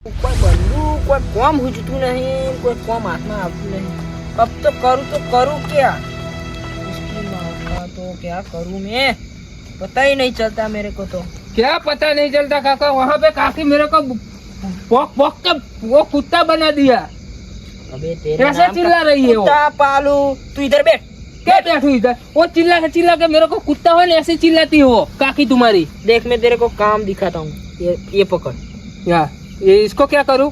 કોઈ બંદૂક કોઈ કોમ હુજતું નહીં, કોઈ કોમ હાથમાં આવતું નહીં. अब तो करूँ क्या? इसकी माँ का तो क्या करूँ मैं, पता ही नहीं चलता मेरे को तो. क्या पता नहीं चलता काका? वहाँ पे काकी मेरे को पॉक पॉक के वो कुत्ता बना दिया. अबे तेरे कैसे नाम चिल्ला का रही है वो? कुत्ता पालू. तू इधर बैठ. क्या बैठू इधर? वो चिल्ला के मेरे को कुत्ता हो ना ऐसे चिल्लाती है वो काकी तुम्हारी. देख मैं तेरे को काम दिखाता हूँ. ये पकड़. यार ये इसको क्या करूँ?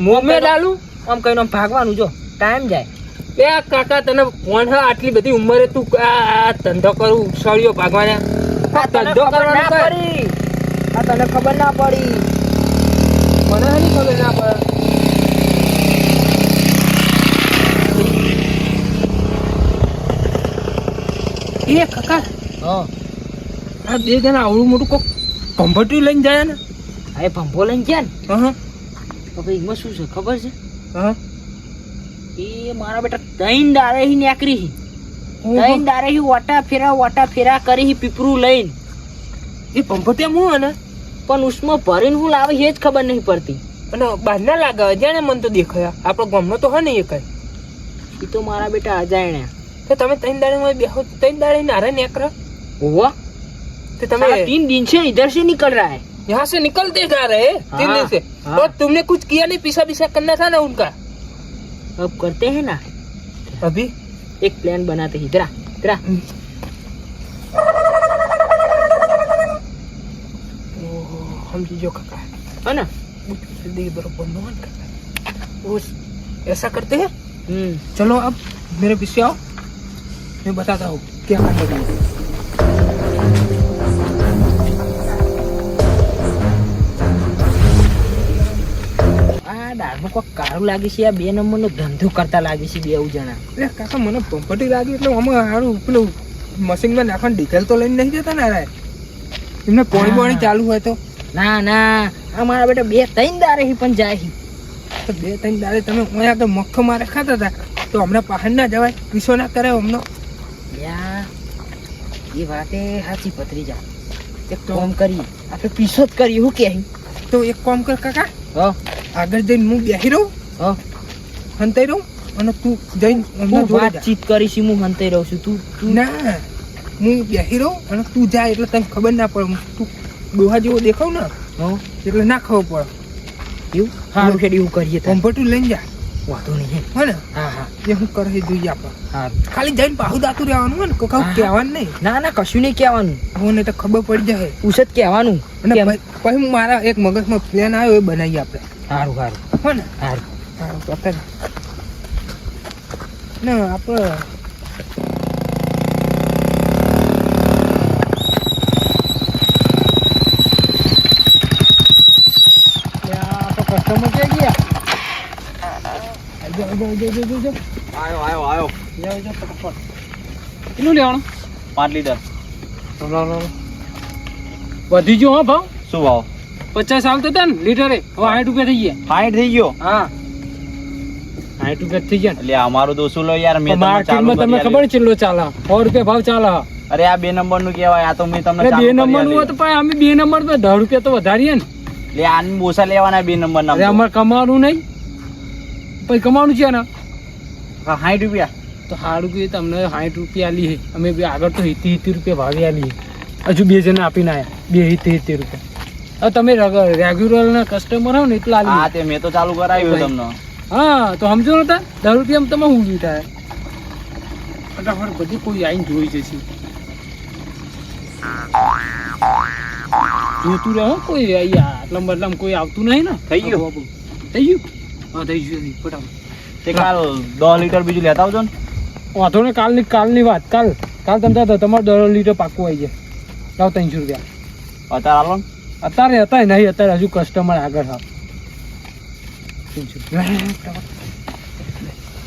मुंह में डालूं? આમ કહીને ભાગવાનું જો ટાઈમ જાય. એ કાકા તને કોણ હે આટલી બધી ઉંમરે તું આ ધંધો કરું સળિયો ભાગવાના? આ તને ધંધો ખબર ના કરવાનો કર. પડી. આ તને ખબર ના પડી. મને હરી ખબર ના પડે. એ કાકા હા આ બે જણા આવડું મોટું કોક કમ્પ્યુટર લઈને જાય ને. હવે ભંભો લઈને ગયા ને હા તો ભાઈ એમાં શું છે ખબર છે? હા એ મારા બેટા ત્રણ દાડે હી નીકળી હી. ત્રણ દાડે હી વાટા ફેરા કરી હી પીપરું લઈને. એ કમ્પ્યુટર હું હે ને પણ ઉસમાં ભરીને હું લાવે એ જ ખબર નહીં પડતી. અને બહાર ના લાગે જાણે મને તો દેખાયા આપણો ગામનો તો હે ને એ કઈ. એ તો મારા બેટા અજાણ્યા. તો તમે ત્રણ દાડે બેહો ત્રણ દાડે નારે નીકળો हुआ तो साला तुम्हें 3 दिन से इधर से निकल रहा है. यहाँ से निकलते जा रहे हैं 3 दिन से. हाँ. और तुमने कुछ किया नहीं, पीछा करना था ना उनका. अब करते हैं ना, अभी एक प्लान बनाते हैं. इधर इधर हम जो काका है ना. दे बरोबर नो काका उस ऐसा करते हैं. चलो अब मेरे पीछे आओ, मैं बताता हूँ क्या करना है. આ દાળમાં કોઈ કાળું લાગે છે. આ 2 નંબરનો ધંધો કરતા લાગે છે 2 જણા. એટલે કાકા મને પંપટી લાગી એટલે આમાં સારું પેલું મશીનમાં નાખવાનું ડીઝલ તો લઈને નહીં જતા ને રે. એમને પોણી ચાલુ હોય તો ના ના આ મારા બેટા 2-3 દાડે હી પણ જાય હી. તો 2-3 દાડે તમે અહીંયા આગળ મખ્ખો મારે ખાતા હતા તો હમણાં પહાડ ના જવાય, પીછો ના કરે હમણાં. યા એ વાતે સાચી ભત્રીજા. એક કામ કરી આપણે પીછો જ કરી હું કે. તો એક કામ કર કાકા, હા આગળ જઈને હું બેસી રહું, હા હંતાઈ રહું અને તું જઈને હું હમણાં જોડે જા. વાતચીત કરીશ. હું હંતાઈ રહું છું. તું ના હું બેસી રહું અને તું જાય એટલે તને ખબર ના પડે. તું ડોહા જેવો દેખાવ ને હા એટલે ના ખબર પડે. એવું સારું છે. એવું કરીએ તો કમ્પ્યુટર લઈને જા વાંધો નહીં. હે ને. હા હા એ હું કરે જોઈએ આપણે. હા ખાલી જઈને પાહુ દાતું રહેવાનું હોય ને કોઈ હા. કહેવાનું નહીં. ના ના કશું નહીં કહેવાનું. મને તો ખબર પડી જાય. પૂછ જ કહેવાનું. અને કેમ? પછી મારા એક મગજમાં પ્લાન આવ્યો એ બનાવીએ આપણે. સારું સારું હો ને. સારું. સારું તો આપણે ના આપણે કસ્ટમર ક્યાં ગયા? આયો ફટાફટ. કેટલું લેવાનું? 5 લીટર. વધી ગયો હો ભાવ. શું ભાવ? 50 આવતો હતા ને લીટરે, હવે 60 રૂપિયા થઈ ગયા. 60 થઈ ગયો. હા 60 રૂપિયા થઈ ગયા. એટલે અમારું તો શું લો યાર, મેં તમને ચાલુ માર્કેટમાં તમને કરી ખબર આલ્યું. છે કેટલો ચાલે? 100 રૂપિયા ભાવ ચાલે. અરે આ 2 નંબર નું કહેવાય, આ તો મેં તમને બે ચાલુ કરી નંબર નું આલ્યું. હોય તો પણ અમે 2 નંબર પર 10 રૂપિયા તો વધારીએ ને. એટલે આને બોસા લેવાના 2 નંબર અરે ના. અમારે કમાવાનું નહીં, પછી કમાવાનું છે ને. 60 રૂપિયા. તો સારું કે તમને 60 રૂપિયા આલીએ. અમે બે આગળ તો 70 રૂપિયા ભાવે આલીએ. હજુ 2 જણા આપીને આવ્યા 70 રૂપિયા. હવે તમે રેગ્યુલર ના કસ્ટમર હો ને એટલા હા આલીએ. તે મેં તો ચાલુ કરાવ્યું તમને. હા તો સમજો નતા 10 રૂપિયા તમે હું લીધા ફટાફટ બધી કોઈ આવીને જોઈ જશે. જોતું રહે હો કોઈ અહીંયા આટલા બદલામાં કોઈ આવતું નહીં ને. થઈ ગયું? થઈ ગયું. હા થઈ ગયું ફટાફટ. તે કાલ 10 લીટર બીજું લેતા આવજો ને. વાંધો ને કાલની વાત. કાલ તમે તમારે 10 લીટર પાકું આવી જાય. લાવ 300 રૂપિયા. અત્યારે આલો ને. અત્યારે નહીં, અત્યારે હજુ કસ્ટમર આગળ હા.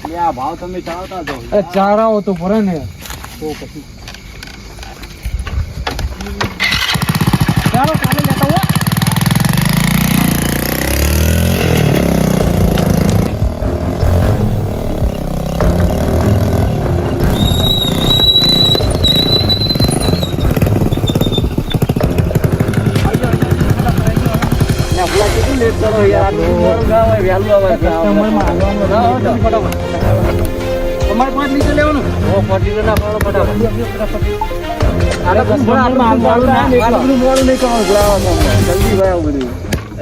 એટલે આ ભાવ તમે ચાલતા જાઓ. અરે ચારાઓ તો ભરે ને તો પછી ચાલો કાલે લેતા હો. ના ભૂલા લેટ કરો યાર મોડું ગાવ હોય વહેલું આવે કસ્ટમર માં આવવાનું ફટાફટ અમારે 5 લીટર લેવાનું ઓ 5 લીટર ના પાડો ફટાફટ અરે કસ્ટમર માં આવવાનું ના આટલું મોડું નહીં કરવાનું લાવવાનું જલ્દી ભાઈ આવું બધું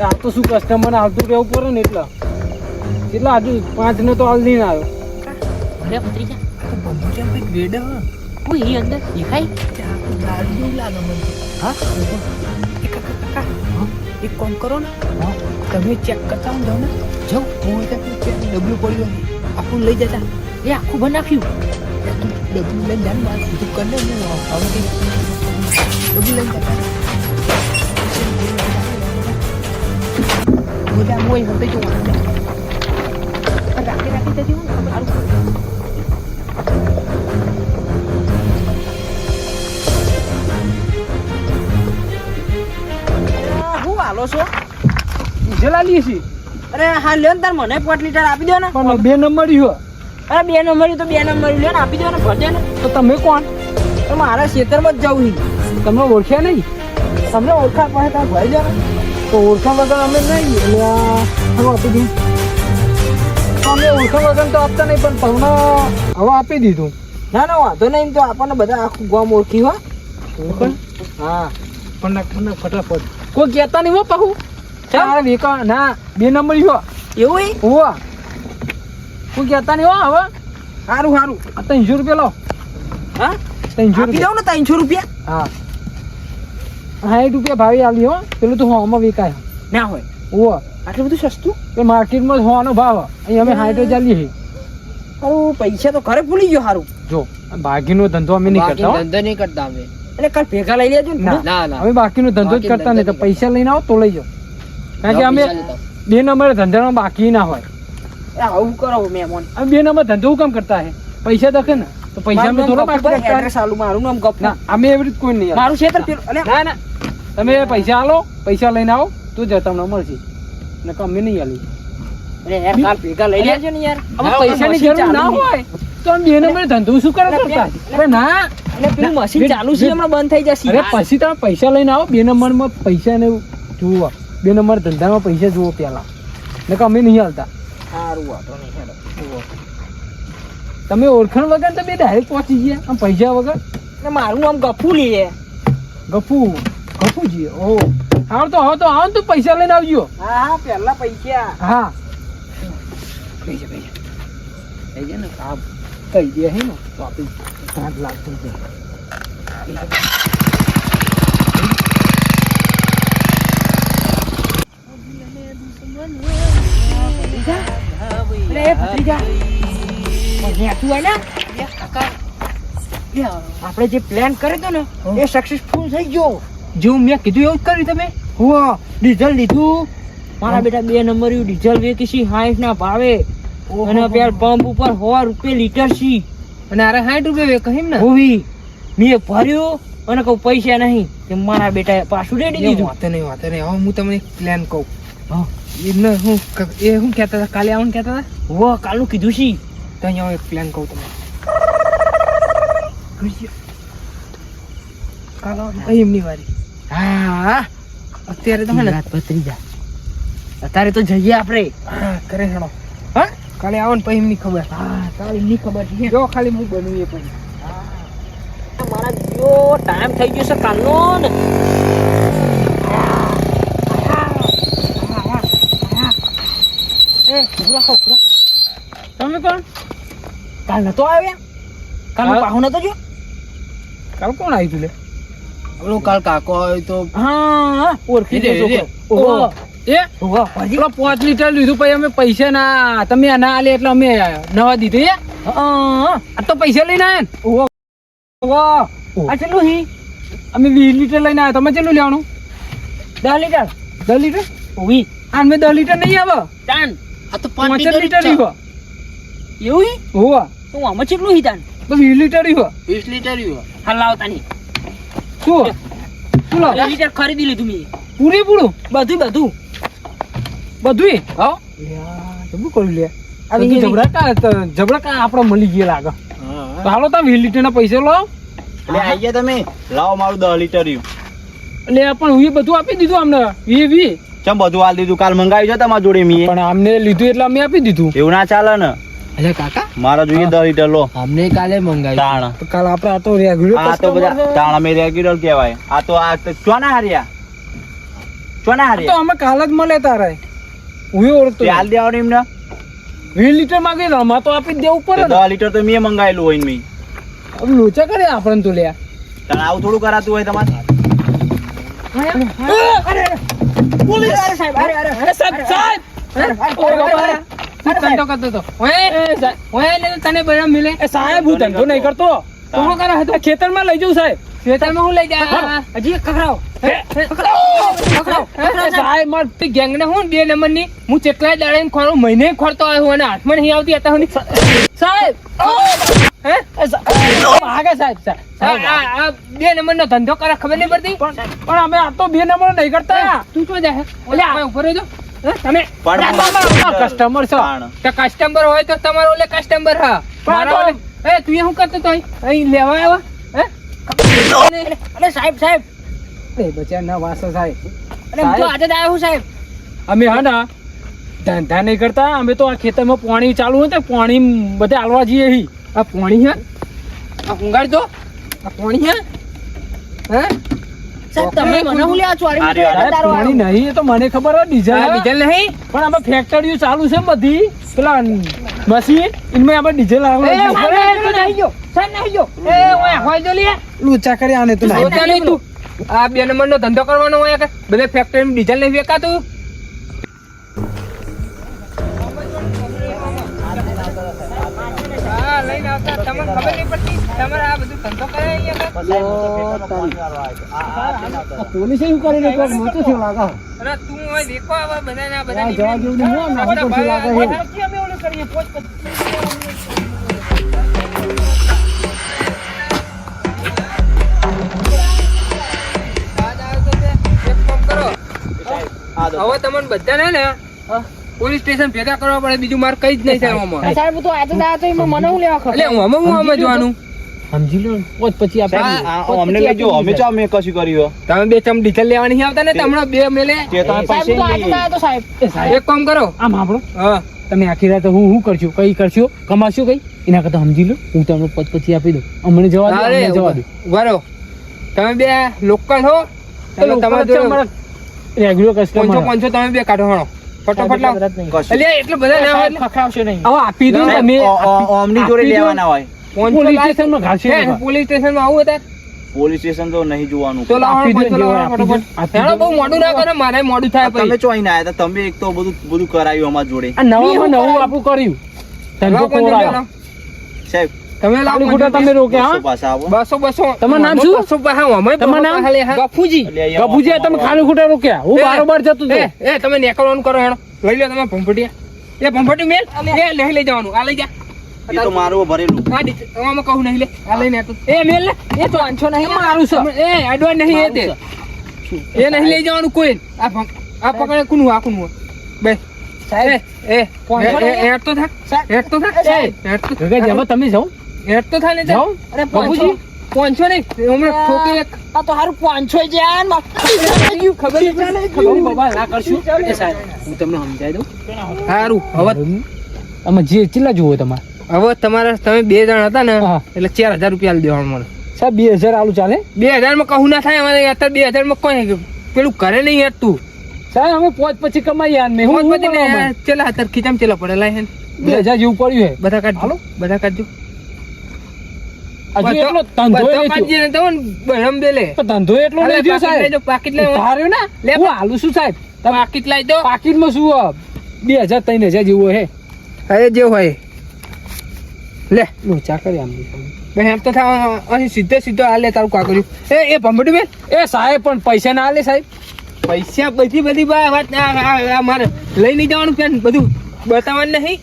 આ તો શું કસ્ટમર આવતું રહેવું પડે ને એટલે કેટલા હજુ 5 ને તો હાલ નહીં આવ્યો અરે ભત્રીજા આ તો બંધુજામ કંઈક વેડ હ કોઈ એ અંદર દેખાય ગાડી જેવું લાગે મને હા એક કાકા એક કામ કરો ને તમે ચેક કરતા હું જાઓ ને જાઓ હું ડબલું પડ્યું આખું લઈ જતા એ આખું બનાવ્યું તું ડબલું લઈને જાને મારે બધું કરી લે ને હવે કંઈ ડબલું લઈને જતા બધા મોય હોતે જો રાખી રાખી જતી હું સારું હું હાલો છો ડીઝલ આલીએ છીએ અરે હા લ્યો ને તાર મને 5 લીટર આપી દો ને પણ 2 નંબર ઈ હો અરે 2 નંબર તો 2 નંબર લ્યો ને આપી દો ને ભરજે ને તો તમે કોણ તો મારા ખેતરમાં જ જવું તમને ઓળખ્યા નહીં તમને ઓળખા પાસે તાર ભરી દો ને તો ઓળખા વગર અમે નહીં એટલે હવે આપી દીધું અમે ઓળખા વગર તો આપતા નહીં પણ તમને હવે આપી દીધું ના ના વાંધો નહીં તો આપણને બધા આખું ગામ ઓળખી હો હા પણ ફટાફટ કોઈ કહેતા નહીં હો પાછું ચાર વેકા ના 2 નંબર હો એવું હોવા કોઈ કહેતા નહીં હો હવે સારું સારું આ 300 રૂપિયા લો હા 300 આપી દઉં ને 300 રૂપિયા હા 60 રૂપિયા ભાવે આલી હો પેલું તો હોમાં વેકાય ના હોય હોવા આટલું બધું સસ્તું કે માર્કેટમાં હોવાનો ભાવ અહીં અમે 60 જ આલીએ છીએ સારું પૈસા તો ઘરે ભૂલી ગયો સારું જો બાકીનો ધંધો અમે નહીં કરતા હો. ધંધો નહીં કરતા અમે એટલે કાલ ભેગા લઈ લેજો ને ના અમે બાકીનો ધંધો જ કરતા નહીં તો પૈસા લઈને આવો તો લઈ જાઓ કારણ કે અમે 2 નંબર ધંધામાં બાકી ના હોય આવું કરો મહેમાન અમે 2 નંબર ધંધો કામ કરતા હે પૈસા દખે ને તો પૈસા અમે થોડા બાકી રાખતા એડ્રેસ આલું મારું નામ ગપ ના અમે એવી રીતે કોઈ નહીં મારું ક્ષેત્ર પેલું અલે ના ના તમે પૈસા આલો પૈસા લઈને આવો તો જ તમને મળશે ને અમે નહીં આલી અરે યાર કાલ ભેગા લઈ લેજો ને યાર હવે પૈસાની જરૂર ના હોય તો અમે 2 નંબર ધંધો શું કરે કરતા અરે ના એટલે પેલું મશીન ચાલુ છે હમણાં બંધ થઈ જશે અરે પછી તમે પૈસા લઈને આવો 2 નંબરમાં પૈસા ને જુઓ 2 નંબર ધંધામાં પૈસા જુઓ પેલા ને અમે નહીં હાલતા સારું વાતો નહીં હેડો તમે ઓળખાણ વગર તો બે ડાયરેક્ટ પહોંચી ગયા આમ પૈસા વગર એટલે મારું નામ ગફુ લીએ ગફુજી ઓહો આવો તો આવો ને તો પૈસા લઈને આવજો હા હા પહેલા પૈસા હા પૈસા થઈ જાય ને આ કહી દે હે ને તો આપી 5 લાખ થઈ અરે ભત્રીજા નેતું હોય ને આપણે જે પ્લાન કર્યો હતો ને એ સક્સેસફુલ થઈ ગયો જેવું મેં કીધું એવું જ કર્યું તમે હો ડીઝલ લીધું મારા બેટા 2 નંબર ડીઝલ વેચી 60 ના ભાવે અને પેલ પંપ ઉપર 100 રૂપિયા લીટર છી અને અરે 60 રૂપિયા વેક એમ ને હોવી મેં ભર્યું અને કહું પૈસા નહીં કે મારા બેટા પાછું રેડી દીધું વાતે નહીં હવે હું તમને એક પ્લાન કહું હા એને હું કહેતા હતા કાલે આવવાનું કહેતા હતા હો કાલનું કીધું છી તો અહીંયા એક પ્લાન કહું તમને કાલ એમની વારી હા અત્યારે તમે ને ભત્રીજા અત્યારે તો જઈએ આપણે હા કરે હેણો હા કાલે આવો ને પછી એમની ખબર હા તારી ની ખબર છે જો ખાલી હું બનવું એ પછી મારા જો ટાઈમ થઈ ગયો છે કાલનો ને તમે કોણ કાલ નતો આવ્યા કાલ હા. પાહુ નતો જો કાલ કોણ આવી તું લે ઓલો કાલ કાકો આવ્યો તો હા ઓળખી રે, રે, રે. ઓહો એ ઓહો ભાજી પેલો 5 લીટર લીધું પછી અમે પૈસા ના તમે ના આલે એટલે અમે નવા દીધું એ હા આ તો પૈસા લઈને આયા ને ઓહો ઓહો આ ચેટલું હી અમે 20 લીટર લઈને આવ્યા તમે કેટલું લેવાનું 10 લીટર 10 લીટર ઓવી આ મેં 10 લીટર નહીં આવે તાન આ તો 5 લીટર ઈ હો એવું હી હોવા તું આમાં ચેટલું હી તાન તો 20 લીટર ઈ હો 20 લીટર ઈ હલાવ તાની શું શું લો 10 લીટર ખરીદી લીધું મેં પૂરેપૂરું બધું બધું હા જબરું કર્યું લે આ હવે જબરા કા આપણે મળી ગયા લાગે હા તો હાલો તમે 20 લીટર ના પૈસા લો એટલે આઈ ગયા તમે લાવો મારું 10 લીટર ઈ એટલે પણ હું એ બધું આપી દીધું અમને 20 ચમ બધું હાલ દીધું કાલ મંગાવ્યું છે તમારા જોડે મીએ પણ અમને લીધું એટલે અમે આપી દીધું. એવું ના ચાલે ને અરે કાકા મારા જોઈએ 10 લીટર લો અમને કાલે મંગાવ્યું તાણ તો કાલ આપણે આ તો રેગ્યુલર આ તો બધા તાણ અમે રેગ્યુલર કહેવાય આ તો ચોના હાર્યા તો અમે કાલ જ મળે તારે હું ઓળખતો તે હાલ દેવાનું એમને 20 લીટર માંગે ને અમારે તો આપી જ દેવું પડે ને. 10 લીટર તો મેં મંગાવેલું હોય ને મેં હવે લોચા કરે આપણને તો લ્યા. તાણ આવું થોડું કરાતું હોય તમારે તને બરાબર મિલે સાહેબ હું ધંધો નહીં કરતો તો શું કરે હતો ખેતરમાં લઈ જવું સાહેબ ખેતરમાં હું લઈ જા હજી ખખડાવ સાહેબ મારી ગેંગ ને હું 2 નંબર ની હું કેટલાય દાડે ખોરું મહિને ખોરતો આવ્યો હું અને હાથમાં નહીં આવતી હતા સાહેબ સાહેબ આ 2 નંબર નો ધંધો કરે ખબર નહીં પડતી પણ અમે આ તો 2 નંબર નહીં કરતા તું તો જાય એટલે ઉપર રહેજો તમે કસ્ટમર છો તો કસ્ટમર હોય તો તમારો ઓલે કસ્ટમર હા મારા ઓલે એ તું શું કરતો તો અહીં લેવા આવ્યો હે અરે સાહેબ એ બચ્ચા ના વાસો સાહેબ અરે હું તો આજે જ આવ્યો હું સાહેબ અમે હા ના ધંધા નહીં કરતા અમે તો આ ખેતરમાં પાણી ચાલુ હોય તો પાણી બધે આલવા જઈએ હી આ પાણી હે આ હુંગાડ દો આ પાણી હે હે સાહેબ તમે મને હું લ્યા છો પાણી નહીં એ તો મને ખબર હોય ડીઝલ નહીં પણ આમાં ફેક્ટરીઓ ચાલુ છે બધી પેલા મશીન ઇનમે આપણે ડીઝલ આવે લુચા કરી આને તું આ 2 નંબર નો ધંધો કરવાનો હોય કે બધે ફેક્ટરી ડીઝલ નહીં વેચાતું લઈને આવતા તમને ખબર નહીં પડતી તમારે આ બધું ધંધો કરે અહીંયા પોલીસ શું કરી ને કોઈ મોટું છે લાગા અરે તું હોય દેખો આવા બધાના બધા જવા જેવું નહીં હોય ના તો લાગે છે અમે ઓલું કરીએ પોચ હવે તમને બધાને ને પોલીસ સ્ટેશન ભેગા કરવા પડે બીજું મારે કઈ જ નહીં થાય આમાં સાહેબ તો આજે દા તો એમાં મને હું લેવા ખબર એટલે હું સમજવાનું સમજી લો પોત પછી આપણે અમને લઈ જો અમે ચા મેં કશું કર્યું તમે 2 ચમ ડીઝલ લેવા નહીં આવતા ને તમને 2 મેલે તે તમે સાહેબ તો આજે દા તો સાહેબ એક કામ કરો આમ આપણો હા તમે આખી રાત હું કરશું કઈ કરશો કમાશો કઈ એના કરતા સમજી લો હું તમને પોત પછી આપી દઉં અમને જવા દો બરો તમે 2 લોકલ હો તમારા રેગ્યુલર કસ્ટમર 500 તમે 2 કાઢો હણો ફટાફટ લાવ એટલે એટલો બધા ના હોય ખખડાવશો નહીં હવે આપી દો તમે ઓમની જોડે લેવાના હોય પોલીસ સ્ટેશનમાં ઘાલશે પોલીસ સ્ટેશનમાં આવું હતા પોલીસ સ્ટેશન તો નહીં જોવાનું તો લાવો ફટાફટ હેડો બહુ મોડું ના કરે મારે મોડું થાય પછી તમે ચોઈ ના આયા હતા તમે એક તો બધું કરાયું અમાર જોડે આ નવું આપણું કર્યું ધંધો કોરાયો સાહેબ તમે લાવો ખોટા તમે રોકે હા પાછા આવો 200 તમારું નામ શું 200 પાહા અમે તમારું નામ ગફુજી તમે ખાલી ખોટા રોક્યા હું બારોબાર જતો તો એ તમે નેકળવાનું કરો હેડો લઈ લો તમે ભંફટિયા એ ભંફટી મેલ એ લઈ જવાનું આ લઈ જા એ તો મારું ભરેલું હા આમાં કહું નહીં લે આ લઈને આતો એ મેલ લે એ તો આંછો નહીં મારું છે એ એડવાન્સ નહીં એ દે એ નહીં લઈ જવાનું કોઈ આ પકડે કુનું આ કુનું બે સાહેબ એ હેડ તો થાક તમે જાઓ હેડ તો થાય ને જાઓ અરે બાબુજી 500 નહીં હમણાં ઠોકે આ તો હારું 500 જાન ખબર બાબા ના કરશું એ સાહેબ હું તમને સમજાવી દઉં સારું હવે આમાં જે કેટલા જોવો તમારે હવે તમારે તમે 2 જણ હતા ને એટલે 4000 રૂપિયા દેવાનું મને સાહેબ 2000 આલુ ચાલે 2000 માં કહું ના થાય અમારે અત્યારે 2000 માં કોઈ પેલું કરે નહીં યાર તું સાહેબ અમે પોચ પછી કમાઈ યાર મેં હું પછી ને ચેલા અત્યારે ખીચામ ચેલા પડેલા હે 2000 જેવું પડ્યું હે બધા કાઢ હાલો બધા કાઢજો ધંધો એટલો લઈ ગયો સાહેબ પાકીટ લઈ ને લે હાલું શું સાહેબ પાકીટ લઈ દો પાકીટ માં શું 2000 3000 જેવું હે અરે જે હોય લે લોચા કરી આમ એમ તો અહીં સીધો હાલે તારું કાકર્યું એ ભંભડી બેન એ સાહેબ પણ પૈસા ના હાલે સાહેબ પૈસા બધી વાત મારે લઈ નહીં જવાનું પેન બધું બતાવવાનું નહીં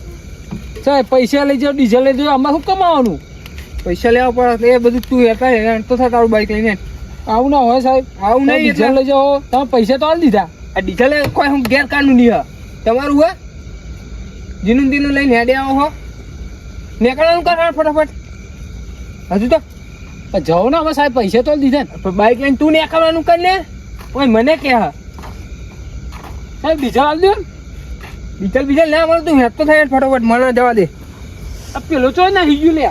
સાહેબ પૈસા લઈ જાઓ ડીઝલ લઈ જાઓ આમાં શું કમાવાનું પૈસા લેવા પડે એ બધું તું હેઠા તો થાય તારું બાઈક લઈને આવું ના હોય સાહેબ આવું નહીં ડીઝલ લઈ જાઓ તમે પૈસા તો હાલ દીધા આ ડીઝલ કોઈ હું ગેરકાનૂની નહીં હા તમારું હોય જીનું દીનું લઈને હેડે આવો હો નીકળવાનું કર ફટાફટ હજુ તો જાઓ ને હવે સાહેબ પૈસા તો દીધા બાઈક લઈને તું નીકળવાનું કર ને ઓય મને કે હા સાહેબ ડીઝલ આલ દો ડીઝલ ના મળે તું હેત તો થાય ફટાફટ મને જવા દે આ પેલો ચો ના હિજુ લે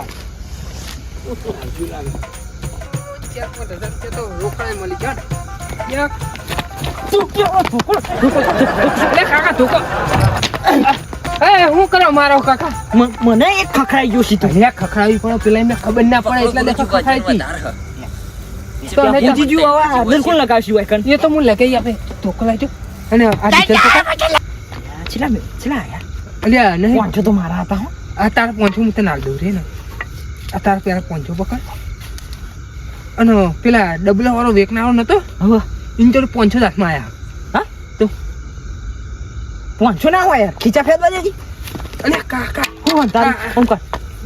હું કરો મારો કાકા મને એક ખખડાઈ ગયો છે તું ખખડાવી પણ પેલા એમને ખબર ના પડે એટલે દેખો ખખડાઈ પૂછી જો આવા આદર કોણ લગાવશું હોય કન એ તો હું લગાઈ આપે ધોકો લાવજો અને આ ડીઝલ છેલા આયા અલ્યા નહીં પાંચો તો મારા હતા હો આ તારા પોંચો હું તને આલ દઉં રે ને આ તારા પેલા પોંચો પકડ અને પેલા ડબલા વાળો વેકનારો નતો હવે ઇન તો પોંચો જ હાથમાં આયા હા તો પાંચસો ના હોય યાર ખીચા ફેરવા દેજી અલે કાકા હું તારી ફોન કર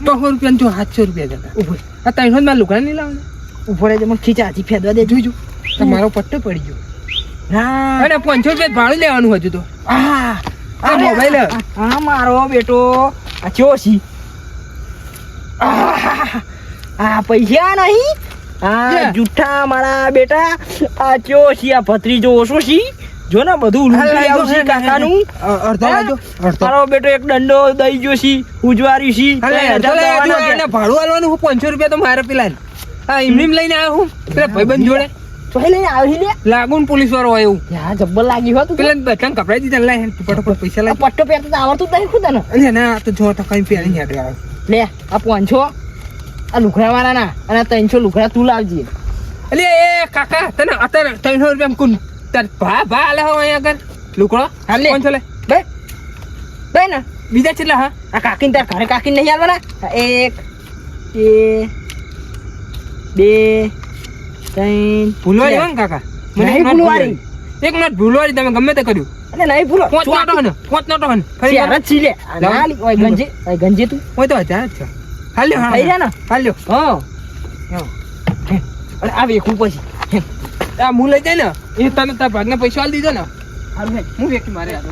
200 રૂપિયા જો 700 રૂપિયા જતા ઉભો આ 300 માં લુગડા નહીં લાવને ઉભો રહેજે મને ખીચા હજી ફેરવા દે જોઈજો તમારો પટ્ટો પડી ગયો ના અને 500 રૂપિયા ભાડું લેવાનું હતું તો આ આ મોબાઈલ હા મારો બેટો આ ચોસી આ પૈસા નહીં આ લે. જૂઠા મારા બેટા આ ચોસી આ ભત્રીજો ઓછો છી જો ને બધું લૂંટી આવશે કાકાનું અડધો લાજો અડધો મારો બેટો એક દંડો દઈ ગયો છી ઉજવારી છી અડધો લાજો અને ભાડું આલવાનું હું 500 રૂપિયા તો મારે પેલા હા એમનેમ લઈને આવ્યો હું પેલા ભાઈબંધ જોડે ચોહી લઈને આવી લે લાગુન પોલીસ વાળો આવ્યો હું યા જબ્બર લાગી હો તું પેલા બટન કપડાઈ દીધા લાય ફટાફટ પૈસા આ લાય પટ્ટો પહેરતો તો આવડતું જ નહીં ખુદ ને અલ્યા ના આ તો જો તો કઈ પહેરી હેડ આવ્યો લે આ 500 આ લુખડા વાળા ના અને 300 લુખડા તું લાવજે અલ્યા એ કાકા તને અત્યારે 300 રૂપિયા કુન તાર ભા આલે હો અહીંયા આગળ લુકડો હા લે. 500 લે બે બે ને બીજા કેટલા હા આ કાકીને તાર ઘરે કાકીને નહીં આવવાના એક બે બે ત્રણ ભૂલવાડી હોય ને કાકા નહીં ભૂલવાડી. એક મિનિટ ભૂલવાડી તમે ગમે તે કર્યું અને નહીં ભૂલો પોચ નોટો હને પોચ નોટો હને ફરી ચાર જ છી લે આ ના લી ઓય ગંજે તું હોય તો હજાર જ છે હાલ્યો થઈ રહ્યા ને હાલ્યો હા અને આ વેખું પછી આ હું લઈ જાય ને એ તને તાર ભાગના પૈસા આલી દીધો ને હારું હે હું વેકી મારે આતો